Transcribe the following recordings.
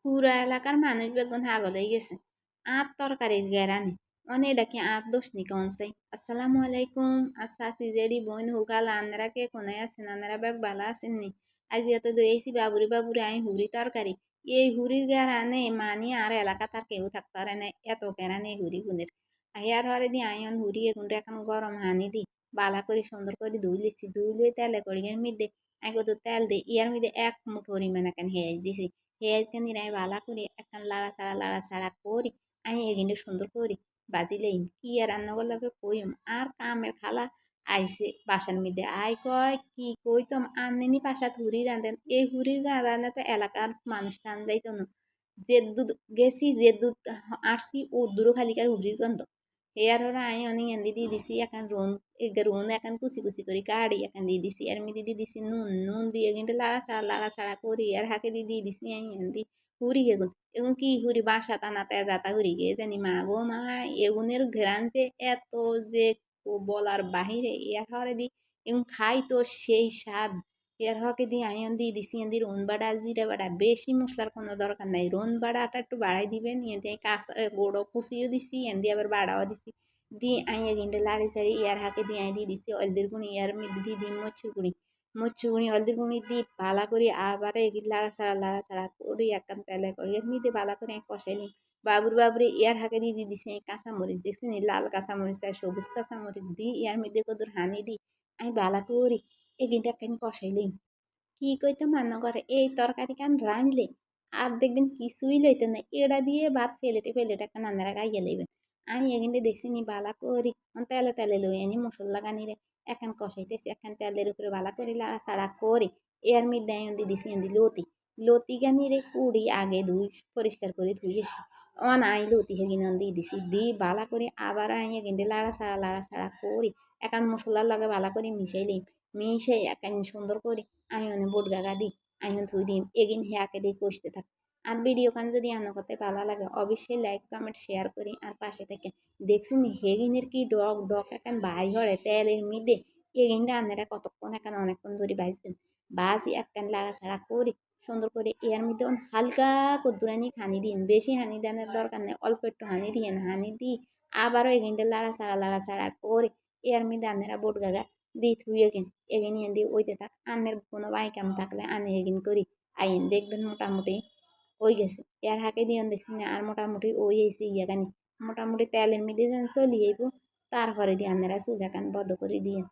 পুরা এলাকার মানুষ বেগুন হাগল হয়ে গেছে। আত তরকারির গেরানে অনে এটা কি আত দোষ নি কনসাই। আসসালামু আলাইকুম। আচ্ছা সিজেডি বোন হুকাল আন্নারা কে কোনায় আছেন আন্নারা বেগ বালা আছেন নি। আজ এত লইছি বাবুরি বাবুরি আই হুরি তরকারি। এই হুরির গেরানে মানি আর এলাকা তার কেউ থাকতে পারে না এত গেরানে হুরি গুনের। আয়ার হরে দি আইন হুরি এগুনটা এখন গরম হানি দি বালা করে সুন্দর করে ধুই লিছি ধুই লই তেলে করি এর মধ্যে আগে তো তেল দে ইয়ার মধ্যে এক মুঠ পরিমাণ এখন হেঁচ দিছি পেঁয়াজখানি রায় বালা করে একখান লাড়াচাড়া করি আমি এগিনে সুন্দর করি বাজিলেই কি আর রান্না করলাকে কইম আর কামের খালা আইসে বাসার মধ্যে আই কয় কি কইতম আননি পাশাত হুরি রান্ধেন এই হুরির রান্না তো এলাকার মানুষ টান যাইতো না যে দুধ গেছি যে দুধ আসছি ও দূরও খালিকার হুরির গন্ধ হেয়ার হরা আই অনেক এন্দি দিয়ে দিছি এখন রোন এখন কুচি করি কাড়ি এখন দিয়ে দিছি আর মধ্যে দিয়ে দিছি নুন দিয়ে কিন্তু লাড়াচাড়া করি আর হাকে দিয়ে দিছি আই এন্দি হুরি এগুন এগুন কি হুরি বাসা টানা তেজাতা হুরি গে জানি মা গো মা এগুনের ঘেরান যে এত যে বলার বাহিরে ইয়ার হরে দি এগুন খাই তো সেই স্বাদ এর হকে দিয়ে আইন দিয়ে দিছি এন্দি রোন বাড়া জিরা বাড়া বেশি মশলার কোনো দরকার নাই রোন বাড়াটা একটু বাড়াই দিবেন এতে কাঁচা গুঁড়ো কুচিও দিছি এন্দি আবার বাড়াও দিছি দি আইয়া গিন্ডে লাড়ি চাড়ি ইয়ার হাকে দিয়ে আই দিয়ে দিছি অলদের গুঁড়ি ইয়ার মধ্যে দিয়ে দিই মরচুর গুঁড়ি অলদের গুঁড়ি দিয়ে পালা করি আবার এগি লাড়াচাড়া করি একখান তেলে করি এর মধ্যে পালা করে কষাই নিই বাবুরে ইয়ার হাকে দিয়ে দিছি এই কাঁচামরিচ দেখছি নি লাল কাঁচামরিচ আর সবুজ কাঁচামরিচ দিই ইয়ার মধ্যে কদর হানি দিই আমি বালা করি এগিনটা একখান কষাইলি কি কইতে মান্য করে এই তরকারি কান রাঁধলে আর দেখবেন কিছুই লইতে না এড়া দিয়ে ভাত ফেলেটে একটা নান্দারা গাইয়ে লইবেন আমি এখানটা দেখছি নি বালা করি তেলে লই আনি মশলা গানি রে এখন কষাইতেছি এখন তেলের উপরে বালা করি লাড়াচাড়া করি এর মধ্যে আমি দিছি এndi লতি গানি রে কুড়ি আগে ধুই পরিষ্কার করে ধুই এসি অন আই লতি হেগিন দিয়ে দিছি দি বালা করে আবার আই এখানটা লাড়াচাড়া করি এখন মশলার লাগে বালা করে মিশাই লই মিশাই এখন সুন্দর করে আমি অনেক বোট গাগা দিই আমি ধুই দিই এগিন হেয়াকে দিয়ে কষতে থাক আর ভিডিও কান যদি আনা করতে ভালো লাগে অবশ্যই লাইক কমেন্ট শেয়ার করি আর পাশে থেকে দেখছেন হেগিনের কি ডক এখন বাই হরে তেলের মধ্যে এগিনটা আপনারা কতক্ষণ এখন অনেকক্ষণ ধরে ভাজবেন ভাজি একখান লাড়াচাড়া করি সুন্দর করে এর মধ্যে হালকা কদ্দুরানি হানি দিন বেশি হানি দানের দরকার নেই অল্প একটু হানি দিয়েন হানি দিই আবারও এগিনটা লাড়াচাড়া করে এর মধ্যে আপনারা বোট গাগা দিয়ে থুয়ে গেন এগিন দিয়ে ওইতে থাক আনের কোনো বাইকাম থাকলে আনে এগিন করি আইন দেখবেন মোটামুটি ওই গেছে এর হাকে দিয়ন দেখছি না আর মোটামুটি ওই এসে ইয়াগানি মোটামুটি তেলের মধ্যে যেন চলি যাইব তারপরে দিয়ে আনারা চুলাখান বন্ধ করে দিয়ে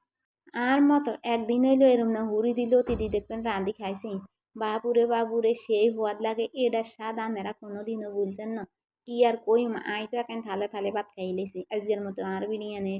আর মতো একদিন হইলো এরম না হুড়ি দিল তিদি দেখবেন রাঁধি খাইছি বাবুরে সেই হওয়ার লাগে এটার স্বাদ আনারা কোনোদিনও ভুলতেন না কি আর কইম আই তো এখন থালে ভাত খাই লেছি আজকের মতো আর বিরিয়ানি